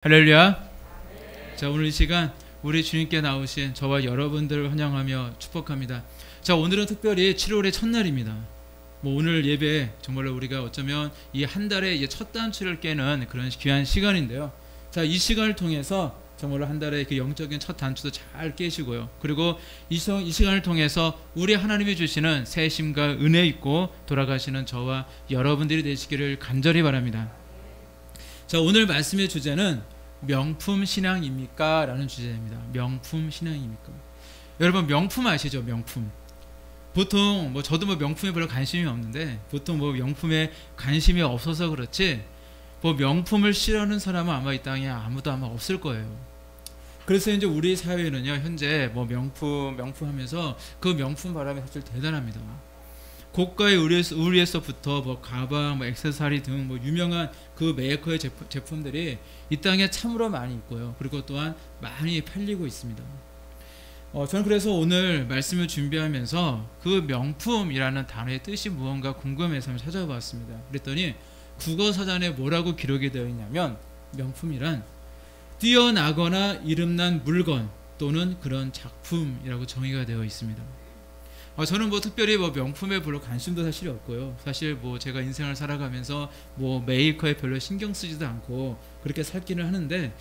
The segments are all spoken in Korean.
할렐루야. 자, 오늘 이 시간 우리 주님께 나오신 저와 여러분들을 환영하며 축복합니다. 자, 오늘은 특별히 7월의 첫날입니다. 오늘 예배 정말로 우리가 어쩌면 이 한 달의 첫 단추를 깨는 그런 귀한 시간인데요. 자, 이 시간을 통해서 정말로 한 달의 그 영적인 첫 단추도 잘 깨시고요. 그리고 이 시간을 통해서 우리 하나님이 주시는 새 힘과 은혜 있고 돌아가시는 저와 여러분들이 되시기를 간절히 바랍니다. 자, 오늘 말씀의 주제는 명품 신앙입니까? 라는 주제입니다. 명품 신앙입니까? 여러분, 명품 아시죠? 명품. 보통 저도 명품에 별로 관심이 없는데 보통 명품에 관심이 없어서 그렇지 명품을 싫어하는 사람은 아마 이 땅에 아무도 아마 없을 거예요. 그래서 이제 우리 사회는요, 현재 명품 하면서 그 명품 바람이 사실 대단합니다. 고가의 의류에서부터 가방, 액세서리 등 유명한 그 메이커의 제품들이 이 땅에 참으로 많이 있고요. 그리고 또한 많이 팔리고 있습니다. 저는 그래서 오늘 말씀을 준비하면서 그 명품이라는 단어의 뜻이 무언가 궁금해서 한번 찾아봤습니다. 그랬더니 국어사전에 뭐라고 기록이 되어 있냐면 명품이란 뛰어나거나 이름난 물건 또는 그런 작품이라고 정의가 되어 있습니다. 저는 특별히 명품에 별로 관심도 사실 없고요. 사실 제가 인생을 살아가면서 메이커에 별로 신경 쓰지도 않고 그렇게 살기는 하는데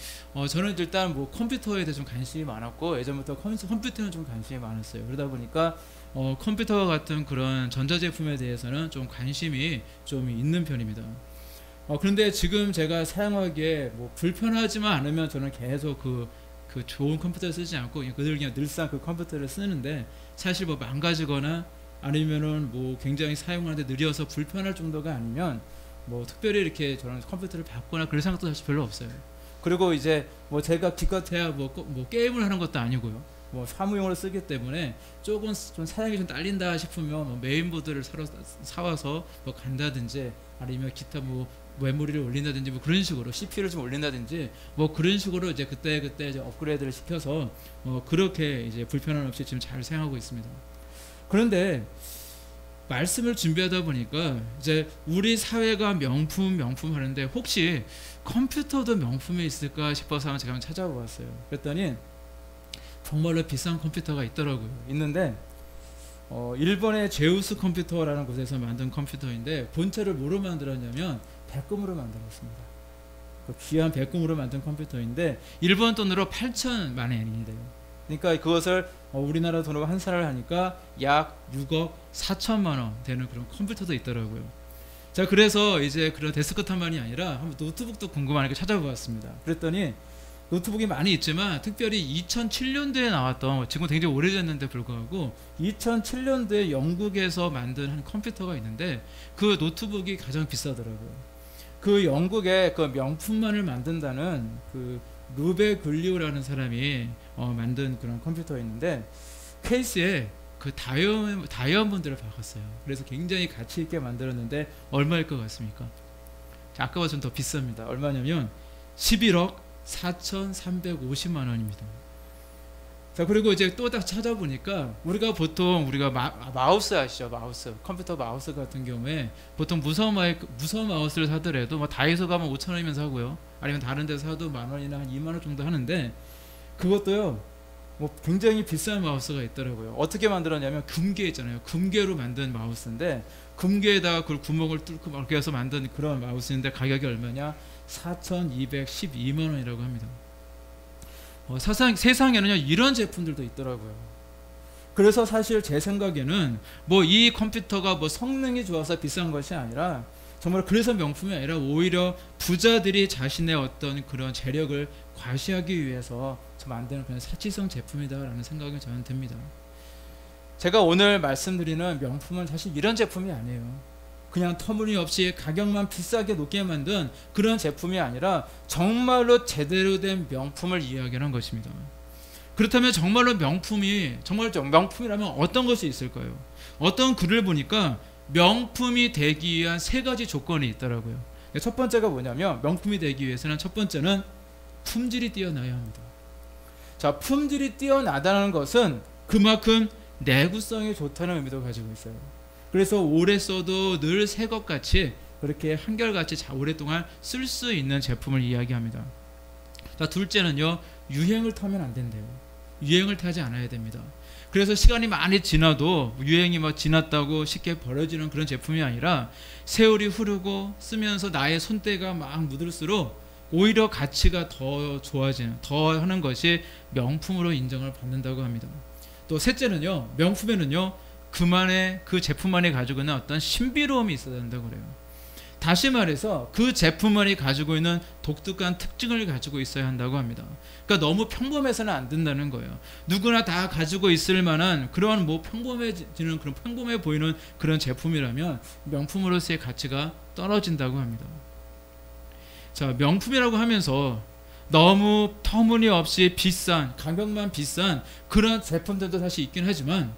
저는 일단 컴퓨터에 대해서 좀 관심이 많았고 예전부터 컴퓨터는 좀 관심이 많았어요. 그러다 보니까 컴퓨터와 같은 그런 전자제품에 대해서는 좀 관심이 좀 있는 편입니다. 그런데 지금 제가 사용하기에 불편하지만 않으면 저는 계속 그 좋은 컴퓨터를 쓰지 않고 그냥 늘상 그 컴퓨터를 쓰는데 사실 망가지거나 아니면은 굉장히 사용하는데 느려서 불편할 정도가 아니면 특별히 이렇게 저는 컴퓨터를 바꾸거나 그럴 생각도 사실 별로 없어요. 그리고 이제 제가 기껏해야 게임을 하는 것도 아니고요. 사무용으로 쓰기 때문에 조금 좀 사양이 좀 딸린다 싶으면 메인보드를 사와서 간다든지 아니면 기타 메모리를 올린다든지 그런 식으로 CPU를 좀 올린다든지 그런 식으로 이제 그때 이제 업그레이드를 시켜서 그렇게 이제 불편함 없이 지금 잘 사용하고 있습니다. 그런데 말씀을 준비하다 보니까 이제 우리 사회가 명품 하는데 혹시 컴퓨터도 명품에 있을까 싶어서 제가 한번 찾아보았어요. 그랬더니 정말로 비싼 컴퓨터가 있더라고요. 있는데 일본의 제우스 컴퓨터라는 곳에서 만든 컴퓨터인데 본체를 뭐로 만들었냐면 백금으로 만들었습니다. 그 귀한 백금으로 만든 컴퓨터인데 일본 돈으로 8천만 엔인데요. 그러니까 그것을 우리나라 돈으로 환산을 하니까 약 6억 4천만 원 되는 그런 컴퓨터도 있더라고요. 자, 그래서 이제 그런 데스크탑만이 아니라 한번 노트북도 궁금하니까 찾아보았습니다. 그랬더니 노트북이 많이 있지만 특별히 2007년도에 나왔던, 지금 굉장히 오래됐는데 불구하고 2007년도에 영국에서 만든 한 컴퓨터가 있는데 그 노트북이 가장 비싸더라고요. 그 영국의 그 명품만을 만든다는 그 루베 글리오라는 사람이 만든 그런 컴퓨터였는데 케이스에 그 다이아몬드를 박았어요. 그래서 굉장히 가치 있게 만들었는데 얼마일 것 같습니까? 자, 아까보다 좀 더 비쌉니다. 얼마냐면 11억 4,350만 원입니다. 자, 그리고 이제 또 찾아보니까 우리가 보통 마우스 아시죠? 마우스, 컴퓨터 마우스 같은 경우에 보통 무선 마우스를 사더라도 다이소 가면 5천 원이면 사고요. 아니면 다른 데서 사도 만 원이나 한 2만 원 정도 하는데 그것도요 굉장히 비싼 마우스가 있더라고요. 어떻게 만들었냐면 금괴 있잖아요. 금괴로 만든 마우스인데 금괴에다가 그 구멍을 뚫고 막 해서 만든 그런 마우스인데 가격이 얼마냐? 4,212만 원이라고 합니다. 세상에는요 이런 제품들도 있더라고요. 그래서 사실 제 생각에는 이 컴퓨터가 성능이 좋아서 비싼 것이 아니라 정말 그래서 명품이 아니라 오히려 부자들이 자신의 어떤 그런 재력을 과시하기 위해서 만드는 그런 사치성 제품이다라는 생각이 저는 듭니다. 제가 오늘 말씀드리는 명품은 사실 이런 제품이 아니에요. 그냥 터무니없이 가격만 비싸게 높게 만든 그런 제품이 아니라 정말로 제대로 된 명품을 이야기하는 것입니다. 그렇다면 정말로 명품이라면 어떤 것이 있을까요? 어떤 글을 보니까 명품이 되기 위한 세 가지 조건이 있더라고요. 첫 번째가 뭐냐면 명품이 되기 위해서는 첫 번째는 품질이 뛰어나야 합니다. 자, 품질이 뛰어나다는 것은 그만큼 내구성이 좋다는 의미도 가지고 있어요. 그래서 오래 써도 늘 새 것 같이 그렇게 한결같이 오랫동안 쓸 수 있는 제품을 이야기합니다. 자, 둘째는요, 유행을 타면 안 된대요. 유행을 타지 않아야 됩니다. 그래서 시간이 많이 지나도 유행이 막 지났다고 쉽게 버려지는 그런 제품이 아니라 세월이 흐르고 쓰면서 나의 손때가 막 묻을수록 오히려 가치가 더 좋아지는, 더 하는 것이 명품으로 인정을 받는다고 합니다. 또 셋째는요, 명품에는요, 그 제품만이 가지고 있는 어떤 신비로움이 있어야 된다고 그래요. 다시 말해서 그 제품만이 가지고 있는 독특한 특징을 가지고 있어야 한다고 합니다. 그러니까 너무 평범해서는 안 된다는 거예요. 누구나 다 가지고 있을 만한 그런 평범해지는, 그런 평범해 보이는 그런 제품이라면 명품으로서의 가치가 떨어진다고 합니다. 자, 명품이라고 하면서 너무 터무니없이 비싼, 가격만 비싼 그런 제품들도 사실 있긴 하지만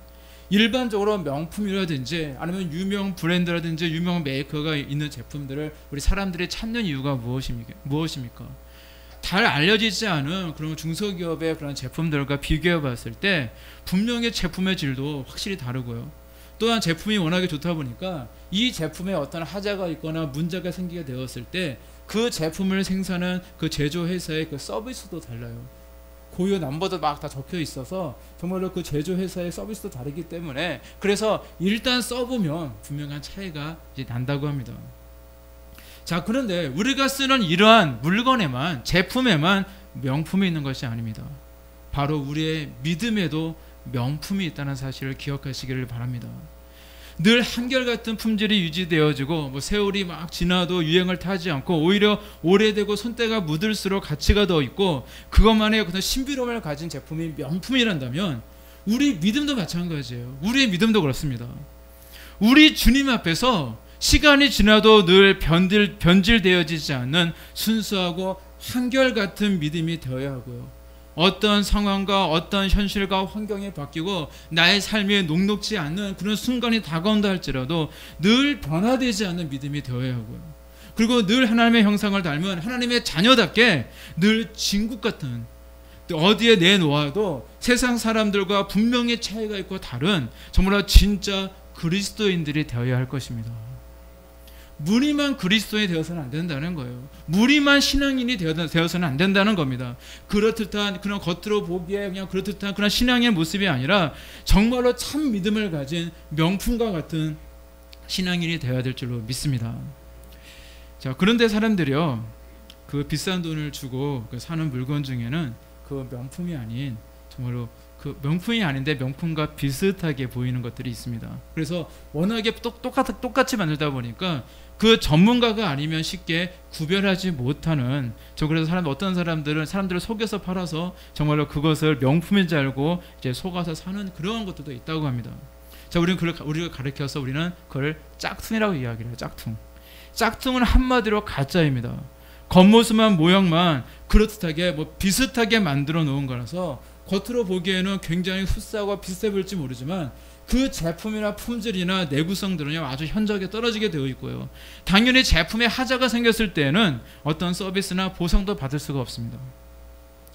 일반적으로 명품이라든지 아니면 유명 브랜드라든지 유명 메이커가 있는 제품들을 우리 사람들이 찾는 이유가 무엇입니까? 잘 알려지지 않은 그런 중소기업의 그런 제품들과 비교해 봤을 때 분명히 제품의 질도 확실히 다르고요. 또한 제품이 워낙에 좋다 보니까 이 제품에 어떤 하자가 있거나 문제가 생기게 되었을 때 그 제품을 생산한 그 제조회사의 그 서비스도 달라요. 고유 넘버도 막 다 적혀 있어서 정말로 그 제조회사의 서비스도 다르기 때문에 그래서 일단 써보면 분명한 차이가 이제 난다고 합니다. 자, 그런데 우리가 쓰는 이러한 물건에만, 제품에만 명품이 있는 것이 아닙니다. 바로 우리의 믿음에도 명품이 있다는 사실을 기억하시기를 바랍니다. 늘 한결같은 품질이 유지되어지고 세월이 막 지나도 유행을 타지 않고 오히려 오래되고 손때가 묻을수록 가치가 더 있고 그것만의 어떤 신비로움을 가진 제품이 명품이란다면 우리 믿음도 마찬가지예요. 우리의 믿음도 그렇습니다. 우리 주님 앞에서 시간이 지나도 늘 변질되어지지 않는 순수하고 한결같은 믿음이 되어야 하고요. 어떤 상황과 어떤 현실과 환경이 바뀌고 나의 삶에 녹록지 않는 그런 순간이 다가온다 할지라도 늘 변화되지 않는 믿음이 되어야 하고요. 그리고 늘 하나님의 형상을 닮은 하나님의 자녀답게 늘 진국 같은, 어디에 내놓아도 세상 사람들과 분명히 차이가 있고 다른 정말로 진짜 그리스도인들이 되어야 할 것입니다. 무리만 그리스도인이 되어서는 안 된다는 거예요. 무리만 신앙인이 되어서는 안 된다는 겁니다. 그렇듯한 그런 겉으로 보기에 그냥 그렇듯한 그런 신앙의 모습이 아니라 정말로 참 믿음을 가진 명품과 같은 신앙인이 되어야 될 줄로 믿습니다. 자, 그런데 사람들이요, 그 비싼 돈을 주고 사는 물건 중에는 그 명품이 아닌, 정말로 그 명품이 아닌데 명품과 비슷하게 보이는 것들이 있습니다. 그래서 워낙에 똑같이 만들다 보니까 그 전문가가 아니면 쉽게 구별하지 못하는, 그래서 어떤 사람들은 사람들을 속여서 팔아서 정말로 그것을 명품인 줄 알고 이제 속아서 사는 그런 것들도 있다고 합니다. 자, 우리가 가르쳐서 우리는 그걸 짝퉁이라고 이야기를 해요. 짝퉁은 한마디로 가짜입니다. 겉모습만 모양만 그렇듯하게 비슷하게 만들어 놓은 거라서 겉으로 보기에는 굉장히 흡사하고 비슷해 보일지 모르지만 그 제품이나 품질이나 내구성들은요 아주 현저하게 떨어지게 되어 있고요. 당연히 제품에 하자가 생겼을 때는 어떤 서비스나 보상도 받을 수가 없습니다.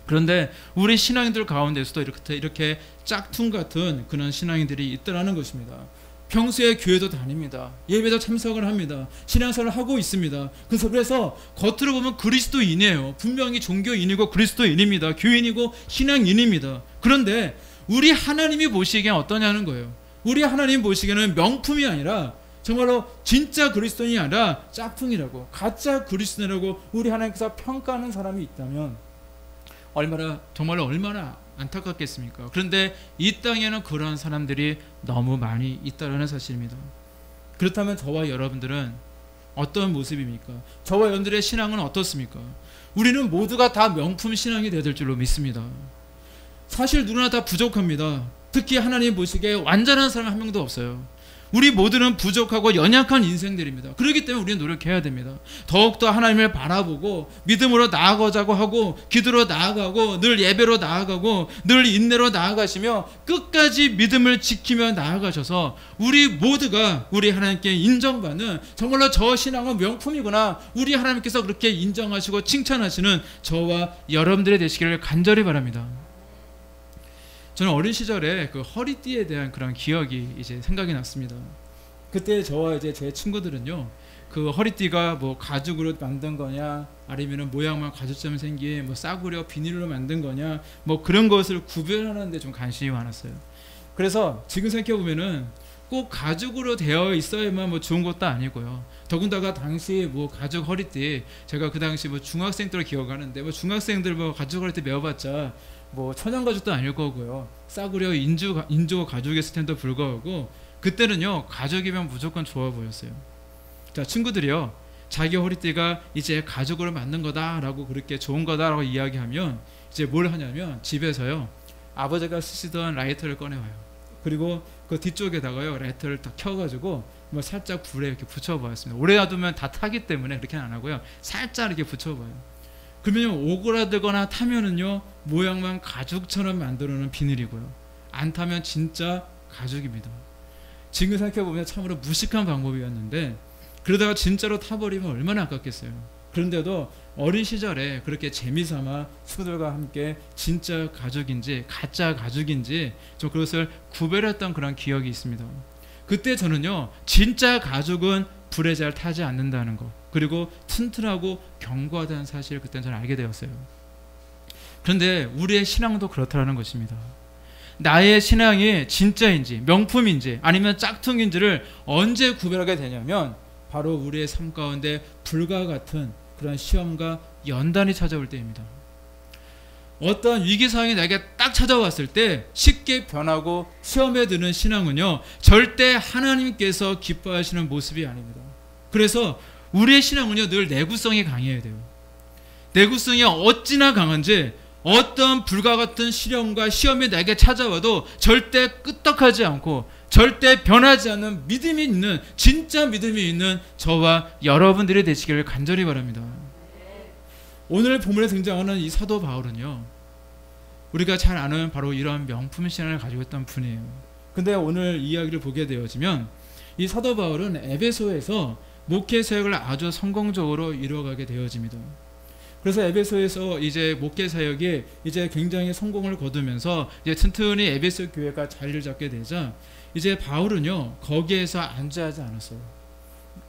그런데 우리 신앙인들 가운데서도 이렇게 짝퉁 같은 그런 신앙인들이 있다라는 것입니다. 평소에 교회도 다닙니다. 예배도 참석을 합니다. 신앙생활을 하고 있습니다. 그래서 겉으로 보면 그리스도인이에요. 분명히 종교인이고 그리스도인입니다. 교인이고 신앙인입니다. 그런데 우리 하나님이 보시기엔 어떠냐는 거예요. 우리 하나님 보시기에는 명품이 아니라 정말로 진짜 그리스도인이 아니라 짝퉁이라고, 가짜 그리스도인이라고 우리 하나님께서 평가하는 사람이 있다면 정말로 얼마나 안타깝겠습니까? 그런데 이 땅에는 그런 사람들이 너무 많이 있다는 사실입니다. 그렇다면 저와 여러분들은 어떤 모습입니까? 저와 여러분들의 신앙은 어떻습니까? 우리는 모두가 다 명품 신앙이 되어야 될 줄로 믿습니다. 사실 누구나 다 부족합니다. 특히 하나님 보시기에 완전한 사람 한 명도 없어요. 우리 모두는 부족하고 연약한 인생들입니다. 그렇기 때문에 우리는 노력해야 됩니다. 더욱더 하나님을 바라보고 믿음으로 나아가자고 하고 기도로 나아가고 늘 예배로 나아가고 늘 인내로 나아가시며 끝까지 믿음을 지키며 나아가셔서 우리 모두가 우리 하나님께 인정받는, 정말로 저 신앙은 명품이구나, 우리 하나님께서 그렇게 인정하시고 칭찬하시는 저와 여러분들이 되시기를 간절히 바랍니다. 저는 어린 시절에 그 허리띠에 대한 그런 기억이 이제 생각이 났습니다. 그때 저와 이제 제 친구들은요, 그 허리띠가 뭐 가죽으로 만든 거냐, 아니면은 모양만 가죽처럼 생긴 뭐 싸구려 비닐로 만든 거냐, 뭐 그런 것을 구별하는데 좀 관심이 많았어요. 그래서 지금 생각해 보면은 꼭 가죽으로 되어 있어야만 뭐 좋은 것도 아니고요. 더군다나 당시 뭐 가죽 허리띠, 제가 그 당시 뭐 중학생 때로 기억하는데 뭐 중학생들 뭐 가죽 허리띠 메어봤자 뭐 천연 가죽도 아닐 거고요. 싸구려 인조 가죽이었을 텐데도 불구하고 그때는요 가죽이면 무조건 좋아 보였어요. 자, 친구들이요, 자기 허리띠가 이제 가죽으로 만든 거다라고, 그렇게 좋은 거다라고 이야기하면 이제 뭘 하냐면 집에서요 아버지가 쓰시던 라이터를 꺼내와요. 그리고 그 뒤쪽에다가요 라이터를 딱 켜가지고 뭐 살짝 불에 이렇게 붙여보았습니다. 오래 놔두면 다 타기 때문에 그렇게는 안 하고요, 살짝 이렇게 붙여봐요. 그러면 오그라들거나 타면은요 모양만 가죽처럼 만들어놓은 비닐이고요, 안 타면 진짜 가죽입니다. 지금 생각해보면 참으로 무식한 방법이었는데, 그러다가 진짜로 타버리면 얼마나 아깝겠어요. 그런데도 어린 시절에 그렇게 재미삼아 친구들과 함께 진짜 가죽인지 가짜 가죽인지 좀 그것을 구별했던 그런 기억이 있습니다. 그때 저는요 진짜 가죽은 불에 잘 타지 않는다는 거, 그리고 튼튼하고 견고하다는 사실을 그때 저는 알게 되었어요. 그런데 우리의 신앙도 그렇다는 것입니다. 나의 신앙이 진짜인지 명품인지 아니면 짝퉁인지를 언제 구별하게 되냐면 바로 우리의 삶 가운데 불과 같은 그런 시험과 연단이 찾아올 때입니다. 어떤 위기상황이 나에게 딱 찾아왔을 때 쉽게 변하고 시험에 드는 신앙은요 절대 하나님께서 기뻐하시는 모습이 아닙니다. 그래서 우리의 신앙은요 늘 내구성이 강해야 돼요. 내구성이 어찌나 강한지 어떤 불과 같은 시련과 시험이 나에게 찾아와도 절대 끄떡하지 않고 절대 변하지 않는 믿음이 있는, 진짜 믿음이 있는 저와 여러분들이 되시기를 간절히 바랍니다. 오늘 본문에 등장하는 이 사도 바울은요 우리가 잘 아는 바로 이러한 명품 신앙을 가지고 있던 분이에요. 근데 오늘 이야기를 보게 되어지면 이 사도 바울은 에베소에서 목회 사역을 아주 성공적으로 이루어가게 되어집니다. 그래서 에베소에서 이제 목회 사역이 이제 굉장히 성공을 거두면서 이제 튼튼히 에베소 교회가 자리를 잡게 되자 이제 바울은요 거기에서 안주하지 않았어요.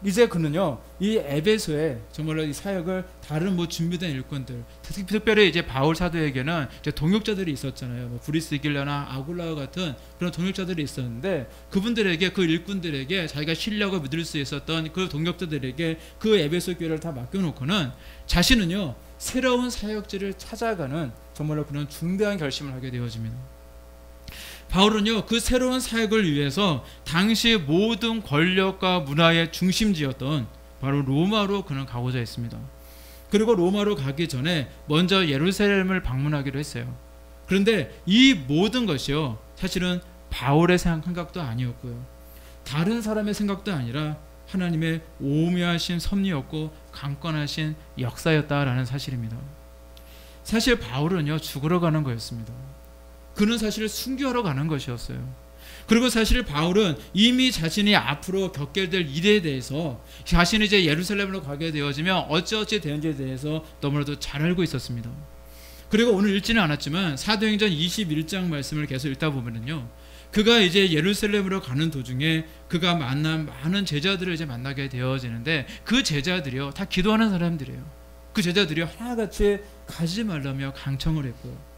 이제 그는요 이 에베소에 정말로 이 사역을 다른 뭐 준비된 일꾼들, 특별히 이제 바울 사도에게는 이제 동역자들이 있었잖아요. 뭐 브리스길라나 아굴라와 같은 그런 동역자들이 있었는데 그분들에게, 그 일꾼들에게 자기가 신뢰하고 믿을 수 있었던 그 동역자들에게 그 에베소 교회를 다 맡겨놓고는 자신은요 새로운 사역지를 찾아가는 정말로 그런 중대한 결심을 하게 되어집니다. 바울은요 그 새로운 사역을 위해서 당시 모든 권력과 문화의 중심지였던 바로 로마로 그는 가고자 했습니다. 그리고 로마로 가기 전에 먼저 예루살렘을 방문하기로 했어요. 그런데 이 모든 것이요 사실은 바울의 생각도 아니었고요, 다른 사람의 생각도 아니라 하나님의 오묘하신 섭리였고 강권하신 역사였다라는 사실입니다. 사실 바울은요 죽으러 가는 거였습니다. 그는 사실 순교하러 가는 것이었어요. 그리고 사실 바울은 이미 자신이 앞으로 겪게 될 일에 대해서 자신이 이제 예루살렘으로 가게 되어지면 어찌어찌 되는지에 대해서 너무나도 잘 알고 있었습니다. 그리고 오늘 읽지는 않았지만 사도행전 21장 말씀을 계속 읽다 보면은요 그가 이제 예루살렘으로 가는 도중에 그가 만난 많은 제자들을 이제 만나게 되어지는데 그 제자들이요 다 기도하는 사람들이에요. 그 제자들이 하나같이 가지 말라며 강청을 했고요.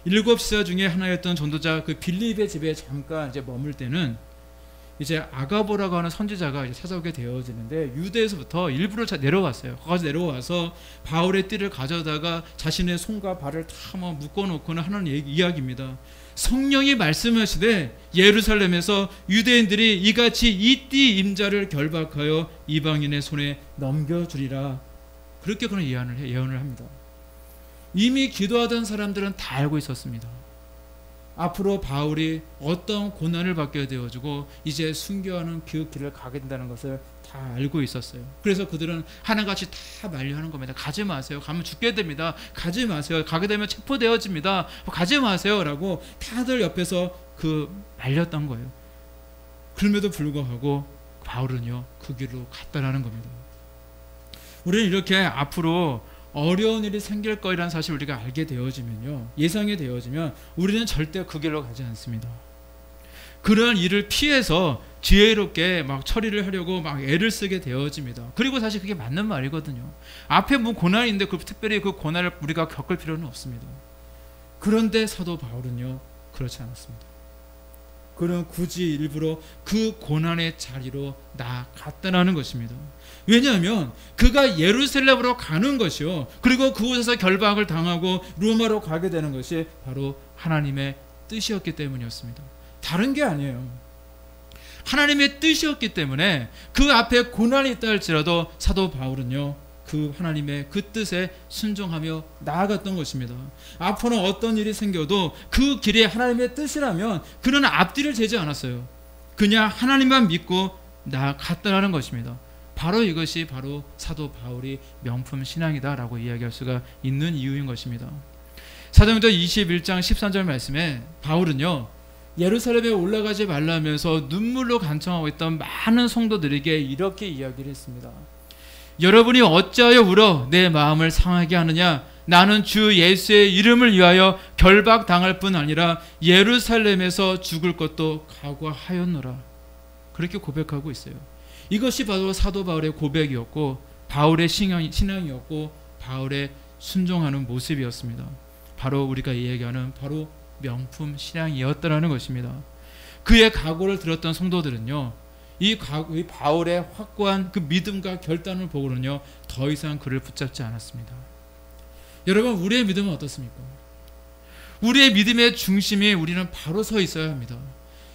7지사 중에 하나였던 전도자 그 빌립의 집에 잠깐 이제 머물 때는 이제 아가보라고 하는 선지자가 이제 찾아오게 되어지는데 유대에서부터 일부러 내려왔어요. 거기서 내려와서 바울의 띠를 가져다가 자신의 손과 발을 다 뭐 묶어놓고는 하는 이야기입니다. 성령이 말씀하시되 예루살렘에서 유대인들이 이같이 이 띠 임자를 결박하여 이방인의 손에 넘겨주리라. 그렇게 그는 예언을 합니다. 이미 기도하던 사람들은 다 알고 있었습니다. 앞으로 바울이 어떤 고난을 받게 되어지고 이제 순교하는 그 길을 가게 된다는 것을 다 알고 있었어요. 그래서 그들은 하나같이 다 만류하는 겁니다. 가지 마세요. 가면 죽게 됩니다. 가지 마세요. 가게 되면 체포되어집니다. 가지 마세요. 라고 다들 옆에서 말렸던 거예요. 그럼에도 불구하고 바울은요 그 길로 갔다라는 겁니다. 우리는 이렇게 앞으로 어려운 일이 생길 거라는 사실을 우리가 알게 되어지면요, 예상이 되어지면 우리는 절대 그 길로 가지 않습니다. 그러한 일을 피해서 지혜롭게 막 처리를 하려고 막 애를 쓰게 되어집니다. 그리고 사실 그게 맞는 말이거든요. 앞에 뭐 고난이 있는데 특별히 그 고난을 우리가 겪을 필요는 없습니다. 그런데 사도 바울은요, 그렇지 않았습니다. 그는 굳이 일부러 그 고난의 자리로 나아갔다는 것입니다. 왜냐하면 그가 예루살렘으로 가는 것이요, 그리고 그곳에서 결박을 당하고 로마로 가게 되는 것이 바로 하나님의 뜻이었기 때문이었습니다. 다른 게 아니에요. 하나님의 뜻이었기 때문에 그 앞에 고난이 있다 할지라도 사도 바울은요, 그 하나님의 그 뜻에 순종하며 나아갔던 것입니다. 앞으로 어떤 일이 생겨도 그 길이 하나님의 뜻이라면 그는 앞뒤를 재지 않았어요. 그냥 하나님만 믿고 나아갔다는 것입니다. 바로 이것이 바로 사도 바울이 명품 신앙이다라고 이야기할 수가 있는 이유인 것입니다. 사도행전 21장 13절 말씀에 바울은요, 예루살렘에 올라가지 말라면서 눈물로 간청하고 있던 많은 성도들에게 이렇게 이야기를 했습니다. 여러분이 어찌하여 울어 내 마음을 상하게 하느냐? 나는 주 예수의 이름을 위하여 결박당할 뿐 아니라 예루살렘에서 죽을 것도 각오하였노라. 그렇게 고백하고 있어요. 이것이 바로 사도 바울의 고백이었고 바울의 신앙이었고 바울의 순종하는 모습이었습니다. 바로 우리가 이야기하는 바로 명품 신앙이었다라는 것입니다. 그의 각오를 들었던 성도들은요, 이 바울의 확고한 그 믿음과 결단을 보고는요, 더 이상 그를 붙잡지 않았습니다. 여러분, 우리의 믿음은 어떻습니까? 우리의 믿음의 중심이 우리는 바로 서 있어야 합니다.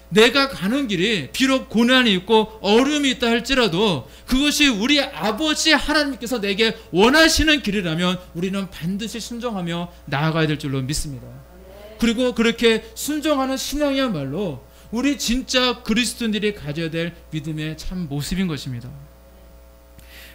내가 가는 길이 비록 고난이 있고 어려움이 있다 할지라도 그것이 우리 아버지 하나님께서 내게 원하시는 길이라면 우리는 반드시 순종하며 나아가야 될 줄로 믿습니다. 그리고 그렇게 순종하는 신앙이야말로 우리 진짜 그리스도인들이 가져야 될 믿음의 참 모습인 것입니다.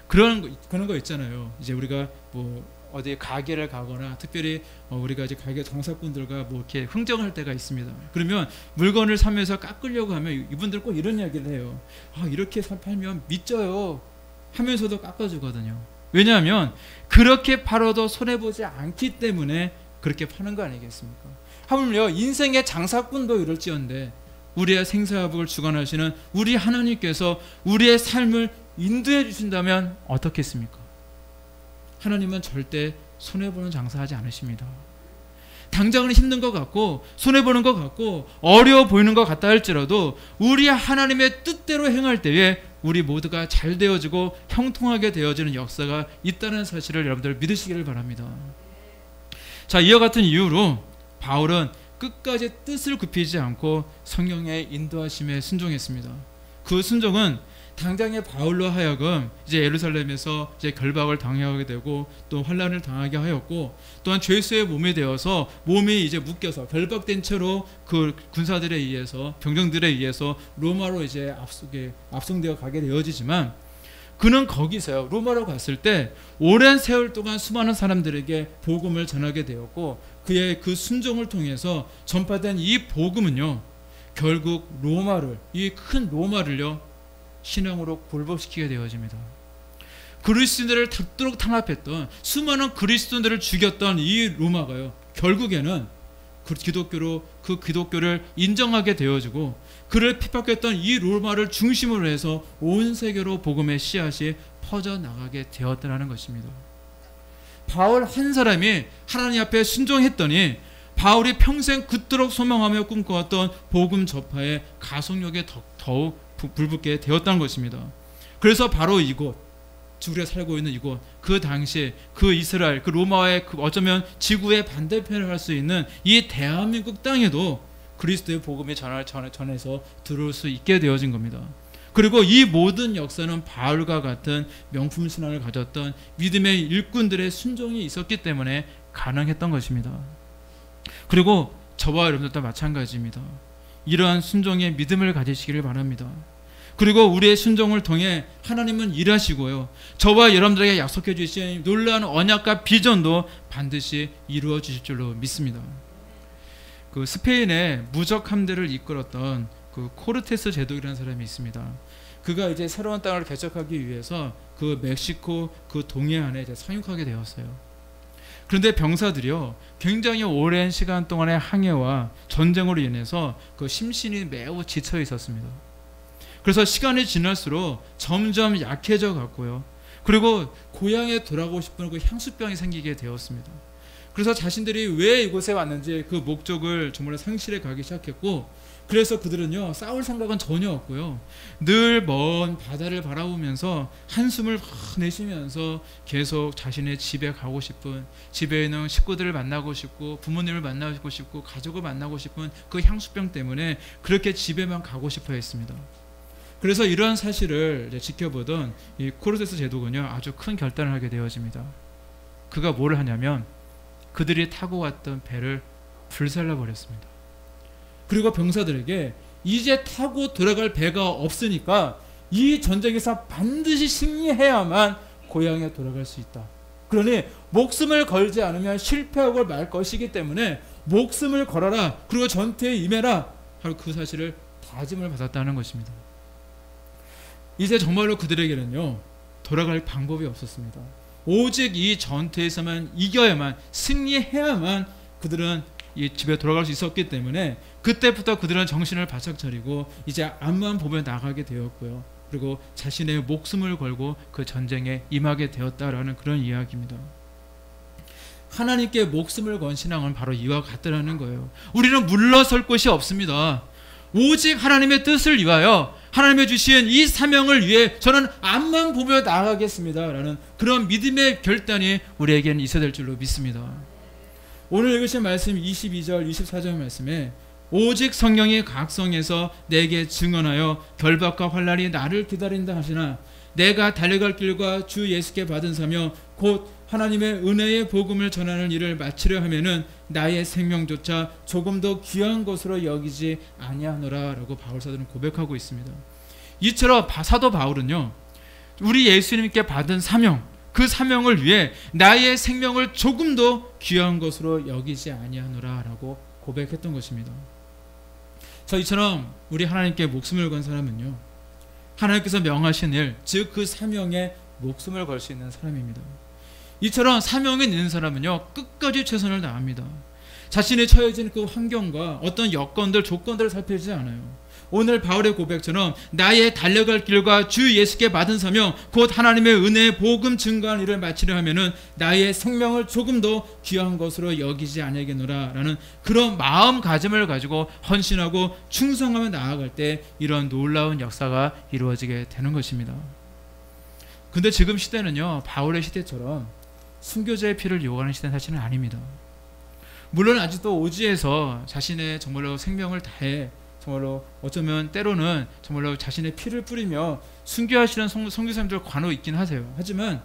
그런 거 있잖아요. 이제 우리가 뭐 어디 가게를 가거나 특별히 우리가 이제 가게 장사꾼들과 뭐 이렇게 흥정할 때가 있습니다. 그러면 물건을 사면서 깎으려고 하면 이분들 꼭 이런 이야기를 해요. 이렇게 팔면 믿져요 하면서도 깎아주거든요. 왜냐하면 그렇게 팔아도 손해보지 않기 때문에 그렇게 파는 거 아니겠습니까? 하물며 인생의 장사꾼도 이럴지언데 우리의 생사복을 주관하시는 우리 하나님께서 우리의 삶을 인도해 주신다면 어떻겠습니까? 하나님은 절대 손해보는 장사하지 않으십니다. 당장은 힘든 것 같고 손해보는 것 같고 어려워 보이는 것 같다 할지라도 우리 하나님의 뜻대로 행할 때에 우리 모두가 잘 되어지고 형통하게 되어지는 역사가 있다는 사실을 여러분들 믿으시기를 바랍니다. 자, 이와 같은 이유로 바울은 끝까지 뜻을 굽히지 않고 성령의 인도하심에 순종했습니다. 그 순종은 당장의 바울로 하여금 이제 예루살렘에서 이제 결박을 당하게 되고 또 환난을 당하게 하였고, 또한 죄수의 몸이 되어서 몸이 이제 묶여서 결박된 채로 그 군사들에 의해서 병정들에 의해서 로마로 이제 압송되어 가게 되어지지만, 그는 거기서요 로마로 갔을 때 오랜 세월 동안 수많은 사람들에게 복음을 전하게 되었고, 그의 그 순종을 통해서 전파된 이 복음은요 결국 로마를, 이 큰 로마를요 신앙으로 굴복시키게 되어집니다. 그리스도인들을 닿도록 탄압했던, 수많은 그리스도인들을 죽였던 이 로마가요 결국에는 그 기독교를 인정하게 되어지고, 그를 핍박했던 이 로마를 중심으로 해서 온 세계로 복음의 씨앗이 퍼져나가게 되었다는 것입니다. 바울 한 사람이 하나님 앞에 순종했더니 바울이 평생 그토록 소망하며 꿈꿔왔던 복음 전파의 가속력에 더욱 불붙게 되었다는 것입니다. 그래서 바로 이곳, 우리가 살고 있는 이곳, 그 당시 그 이스라엘, 그 로마의 어쩌면 지구의 반대편을 할 수 있는 이 대한민국 땅에도 그리스도의 복음이 전해서 들어올 수 있게 되어진 겁니다. 그리고 이 모든 역사는 바울과 같은 명품 신앙을 가졌던 믿음의 일꾼들의 순종이 있었기 때문에 가능했던 것입니다. 그리고 저와 여러분들도 마찬가지입니다. 이러한 순종의 믿음을 가지시기를 바랍니다. 그리고 우리의 순종을 통해 하나님은 일하시고요, 저와 여러분들에게 약속해 주신 놀라운 언약과 비전도 반드시 이루어 주실 줄로 믿습니다. 그 스페인의 무적 함대를 이끌었던 그 코르테스 제독이라는 사람이 있습니다. 그가 이제 새로운 땅을 개척하기 위해서 그 멕시코 그 동해안에 이제 상륙하게 되었어요. 그런데 병사들이요, 굉장히 오랜 시간 동안의 항해와 전쟁으로 인해서 그 심신이 매우 지쳐 있었습니다. 그래서 시간이 지날수록 점점 약해져 갔고요. 그리고 고향에 돌아가고 싶은 그 향수병이 생기게 되었습니다. 그래서 자신들이 왜 이곳에 왔는지 그 목적을 정말 상실해 가기 시작했고, 그래서 그들은요, 싸울 생각은 전혀 없고요, 늘 먼 바다를 바라보면서 한숨을 내쉬면서 계속 자신의 집에 가고 싶은, 집에 있는 식구들을 만나고 싶고 부모님을 만나고 싶고 가족을 만나고 싶은 그 향수병 때문에 그렇게 집에만 가고 싶어 했습니다. 그래서 이러한 사실을 지켜보던 이 코르테스 제독은요, 아주 큰 결단을 하게 되어집니다. 그가 뭐를 하냐면 그들이 타고 왔던 배를 불살라 버렸습니다. 그리고 병사들에게 이제 타고 돌아갈 배가 없으니까 이 전쟁에서 반드시 승리해야만 고향에 돌아갈 수 있다. 그러니 목숨을 걸지 않으면 실패하고 말 것이기 때문에 목숨을 걸어라, 그리고 전투에 임해라 하고 그 사실을 다짐을 받았다는 것입니다. 이제 정말로 그들에게는요, 돌아갈 방법이 없었습니다. 오직 이 전투에서만 이겨야만, 승리해야만 그들은 이 집에 돌아갈 수 있었기 때문에 그때부터 그들은 정신을 바짝 차리고 이제 앞만 보며 나가게 되었고요. 그리고 자신의 목숨을 걸고 그 전쟁에 임하게 되었다라는 그런 이야기입니다. 하나님께 목숨을 건 신앙은 바로 이와 같다라는 거예요. 우리는 물러설 곳이 없습니다. 오직 하나님의 뜻을 위하여, 하나님의 주신 이 사명을 위해 저는 앞만 보며 나아가겠습니다 라는 그런 믿음의 결단이 우리에게는 있어야 될 줄로 믿습니다. 오늘 읽으신 말씀 22절 24절 말씀에 오직 성령이 각성해서 내게 증언하여 결박과 환난이 나를 기다린다 하시나 내가 달려갈 길과 주 예수께 받은 사명 곧 하나님의 은혜의 복음을 전하는 일을 마치려 하면은 나의 생명조차 조금 더 귀한 것으로 여기지 아니하노라 라고 바울사도는 고백하고 있습니다. 이처럼 사도 바울은요, 우리 예수님께 받은 사명, 그 사명을 위해 나의 생명을 조금 더 귀한 것으로 여기지 아니하노라 라고 고백했던 것입니다. 이처럼 우리 하나님께 목숨을 건 사람은요, 하나님께서 명하신 일, 즉 그 사명에 목숨을 걸 수 있는 사람입니다. 이처럼 사명이 있는 사람은요, 끝까지 최선을 다합니다. 자신이 처해진 그 환경과 어떤 여건들, 조건들을 살피지 않아요. 오늘 바울의 고백처럼 나의 달려갈 길과 주 예수께 받은 사명 곧 하나님의 은혜의 복음 증거하는 일을 마치려 하면은 나의 생명을 조금 더 귀한 것으로 여기지 아니하겠노라 라는 그런 마음가짐을 가지고 헌신하고 충성하며 나아갈 때 이런 놀라운 역사가 이루어지게 되는 것입니다. 근데 지금 시대는요, 바울의 시대처럼 순교자의 피를 요구하는 시대는 사실은 아닙니다. 물론 아직도 오지에서 자신의 정말로 생명을 다해 정말로 어쩌면 때로는 정말로 자신의 피를 뿌리며 순교하시는 선교사님들 간혹 있긴 하세요. 하지만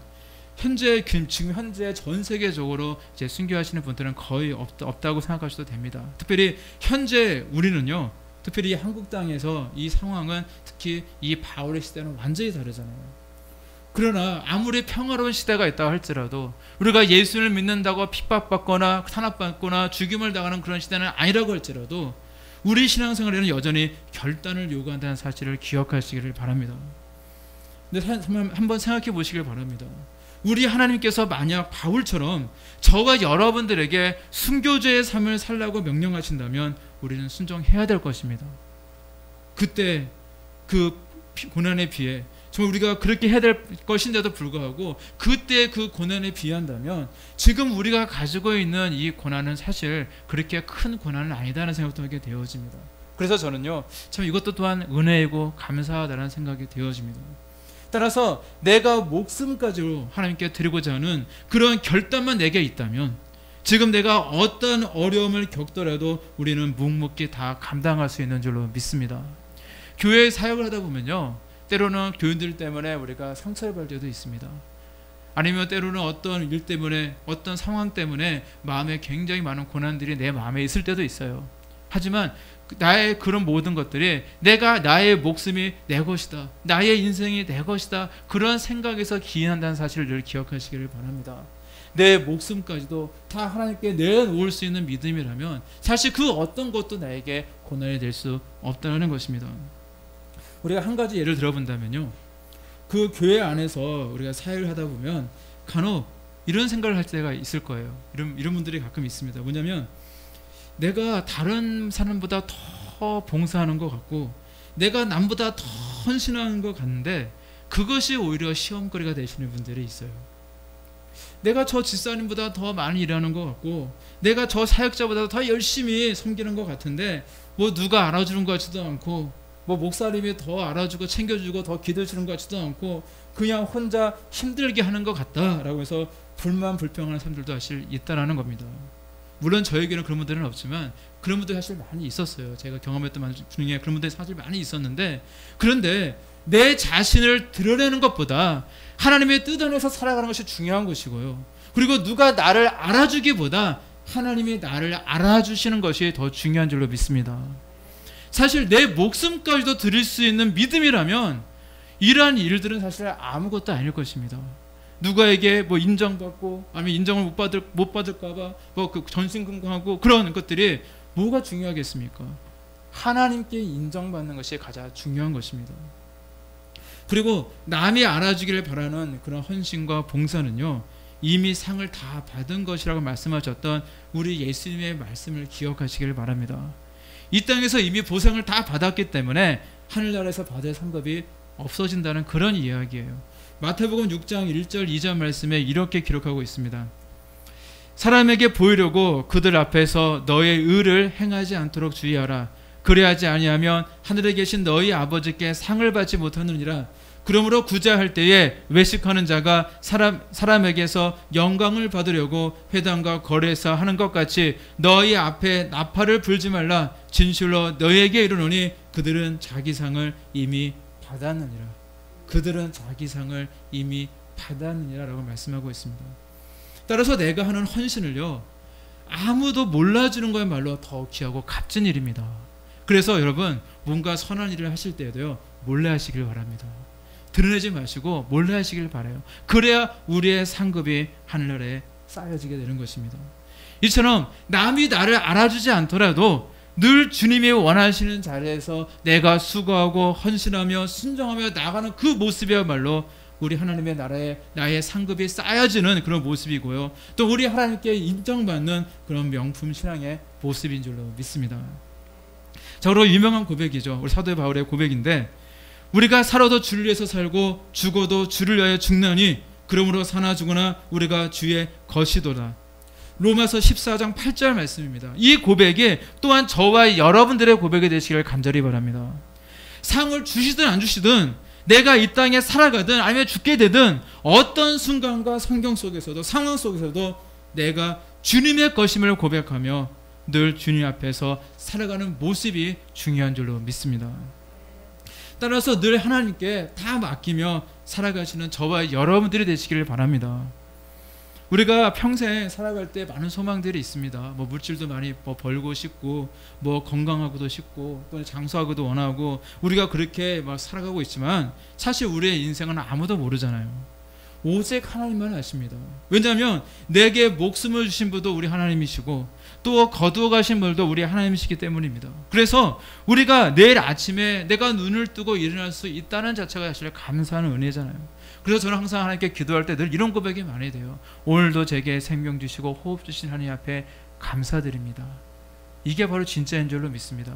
지금 현재 전 세계적으로 이제 순교하시는 분들은 거의 없다고 생각하셔도 됩니다. 특별히 현재 우리는요, 특별히 한국 땅에서 이 상황은 특히 이 바울의 시대는 완전히 다르잖아요. 그러나 아무리 평화로운 시대가 있다고 할지라도 우리가 예수를 믿는다고 핍박받거나 탄압받거나 죽임을 당하는 그런 시대는 아니라고 할지라도 우리 신앙생활에는 여전히 결단을 요구한다는 사실을 기억하시기를 바랍니다. 근데 한번 생각해 보시길 바랍니다. 우리 하나님께서 만약 바울처럼 저와 여러분들에게 순교자의 삶을 살라고 명령하신다면 우리는 순종해야 될 것입니다. 그때 그 고난에 비해 정말 우리가 그렇게 해야 될 것인데도 불구하고 그때 그 고난에 비한다면 지금 우리가 가지고 있는 이 고난은 사실 그렇게 큰 고난은 아니다라는 생각도 하게 되어집니다. 그래서 저는요, 참 이것도 또한 은혜이고 감사하다는 생각이 되어집니다. 따라서 내가 목숨까지로 하나님께 드리고자 하는 그런 결단만 내게 있다면 지금 내가 어떤 어려움을 겪더라도 우리는 묵묵히 다 감당할 수 있는 줄로 믿습니다. 교회 사역을 하다 보면요, 때로는 교인들 때문에 우리가 상처를 받을 때도 있습니다. 아니면 때로는 어떤 일 때문에, 어떤 상황 때문에 마음에 굉장히 많은 고난들이 내 마음에 있을 때도 있어요. 하지만 나의 그런 모든 것들이 내가 나의 목숨이 내 것이다, 나의 인생이 내 것이다, 그런 생각에서 기인한다는 사실을 늘 기억하시기를 바랍니다. 내 목숨까지도 다 하나님께 내놓을 수 있는 믿음이라면 사실 그 어떤 것도 나에게 고난이 될 수 없다는 것입니다. 우리가 한 가지 예를 들어본다면요, 그 교회 안에서 우리가 사역을 하다 보면 간혹 이런 생각을 할 때가 있을 거예요. 이런 분들이 가끔 있습니다. 뭐냐면 내가 다른 사람보다 더 봉사하는 것 같고 내가 남보다 더 헌신하는 것 같은데 그것이 오히려 시험거리가 되시는 분들이 있어요. 내가 저 집사님보다 더 많이 일하는 것 같고 내가 저 사역자보다 더 열심히 섬기는 것 같은데 뭐 누가 알아주는 것 같지도 않고 뭐 목사님이 더 알아주고 챙겨주고 더 기도해 주는 것 같지도 않고 그냥 혼자 힘들게 하는 것 같다라고 해서 불만 불평하는 사람들도 사실 있다라는 겁니다. 물론 저에게는 그런 분들은 없지만 그런 분들 사실 많이 있었어요. 제가 경험했던 분 중에 그런 분들이 사실 많이 있었는데 그런데 내 자신을 드러내는 것보다 하나님의 뜻 안에서 살아가는 것이 중요한 것이고요. 그리고 누가 나를 알아주기보다 하나님이 나를 알아주시는 것이 더 중요한 줄로 믿습니다. 사실 내 목숨까지도 드릴 수 있는 믿음이라면 이러한 일들은 사실 아무것도 아닐 것입니다. 누가에게 뭐 인정받고 아니면 인정을 못 받을까봐 뭐 그 전신긍긍하고 그런 것들이 뭐가 중요하겠습니까? 하나님께 인정받는 것이 가장 중요한 것입니다. 그리고 남이 알아주기를 바라는 그런 헌신과 봉사는요 이미 상을 다 받은 것이라고 말씀하셨던 우리 예수님의 말씀을 기억하시기를 바랍니다. 이 땅에서 이미 보상을 다 받았기 때문에 하늘나라에서 받을 상급이 없어진다는 그런 이야기예요. 마태복음 6장 1절 2절 말씀에 이렇게 기록하고 있습니다. 사람에게 보이려고 그들 앞에서 너의 의를 행하지 않도록 주의하라. 그래야지 아니하면 하늘에 계신 너희 아버지께 상을 받지 못하느니라. 그러므로 구제할 때에 외식하는 자가 사람에게서 영광을 받으려고 회당과 거래에서 하는 것 같이 너희 앞에 나팔을 불지 말라. 진실로 너희에게 이르노니 그들은 자기 상을 이미 받았느니라. 그들은 자기 상을 이미 받았느니라 라고 말씀하고 있습니다. 따라서 내가 하는 헌신을요 아무도 몰라주는 거야말로 더 귀하고 값진 일입니다. 그래서 여러분 뭔가 선한 일을 하실 때에도요 몰래 하시길 바랍니다. 드러내지 마시고 몰래 하시길 바라요. 그래야 우리의 상급이 하늘나라에 쌓여지게 되는 것입니다. 이처럼 남이 나를 알아주지 않더라도 늘 주님이 원하시는 자리에서 내가 수고하고 헌신하며 순종하며 나가는 그 모습이야말로 우리 하나님의 나라에 나의 상급이 쌓여지는 그런 모습이고요. 또 우리 하나님께 인정받는 그런 명품 신앙의 모습인 줄로 믿습니다. 자, 그리고 유명한 고백이죠. 우리 사도 바울의 고백인데 우리가 살아도 주를 위해서 살고 죽어도 주를 위하여 죽나니 그러므로 사나 죽으나 우리가 주의 것이도다. 로마서 14장 8절 말씀입니다. 이 고백이 또한 저와 여러분들의 고백이 되시길 간절히 바랍니다. 상을 주시든 안 주시든 내가 이 땅에 살아가든 아니면 죽게 되든 어떤 순간과 성경 속에서도 상황 속에서도 내가 주님의 것임을 고백하며 늘 주님 앞에서 살아가는 모습이 중요한 줄로 믿습니다. 따라서 늘 하나님께 다 맡기며 살아가시는 저와 여러분들이 되시기를 바랍니다. 우리가 평생 살아갈 때 많은 소망들이 있습니다. 뭐 물질도 많이 벌고 싶고 뭐 건강하고도 싶고 또 장수하고도 원하고 우리가 그렇게 막 살아가고 있지만 사실 우리의 인생은 아무도 모르잖아요. 오직 하나님만 아십니다. 왜냐하면 내게 목숨을 주신 분도 우리 하나님이시고 또 거두어 가신 분도 우리 하나님이시기 때문입니다. 그래서 우리가 내일 아침에 내가 눈을 뜨고 일어날 수 있다는 자체가 사실 감사하는 은혜잖아요. 그래서 저는 항상 하나님께 기도할 때 늘 이런 고백이 많이 돼요. 오늘도 제게 생명 주시고 호흡 주신 하나님 앞에 감사드립니다. 이게 바로 진짜인 줄로 믿습니다.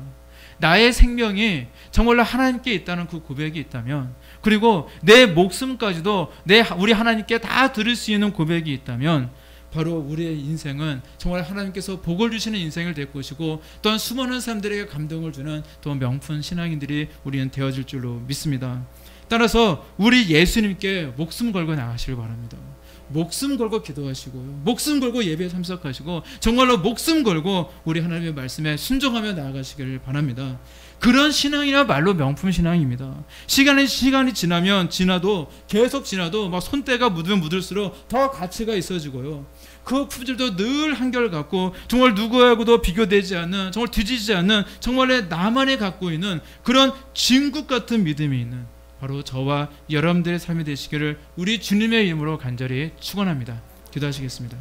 나의 생명이 정말로 하나님께 있다는 그 고백이 있다면 그리고 내 목숨까지도 우리 하나님께 다 드릴 수 있는 고백이 있다면 바로 우리의 인생은 정말 하나님께서 복을 주시는 인생을 될 것이고 또한 수많은 사람들에게 감동을 주는 또 명품 신앙인들이 우리는 되어질 줄로 믿습니다. 따라서 우리 예수님께 목숨 걸고 나가시길 바랍니다. 목숨 걸고 기도하시고요. 목숨 걸고 예배에 참석하시고 정말로 목숨 걸고 우리 하나님의 말씀에 순종하며 나아가시기를 바랍니다. 그런 신앙이야말로 명품 신앙입니다. 시간이 지나도 계속 지나도 막 손때가 묻으면 묻을수록 더 가치가 있어지고요. 그 품질도 늘 한결같고 정말 누구하고도 비교되지 않는 정말 뒤지지 않는 정말 나만이 갖고 있는 그런 진국 같은 믿음이 있는 바로 저와 여러분들의 삶이 되시기를 우리 주님의 이름으로 간절히 축원합니다. 기도하시겠습니다.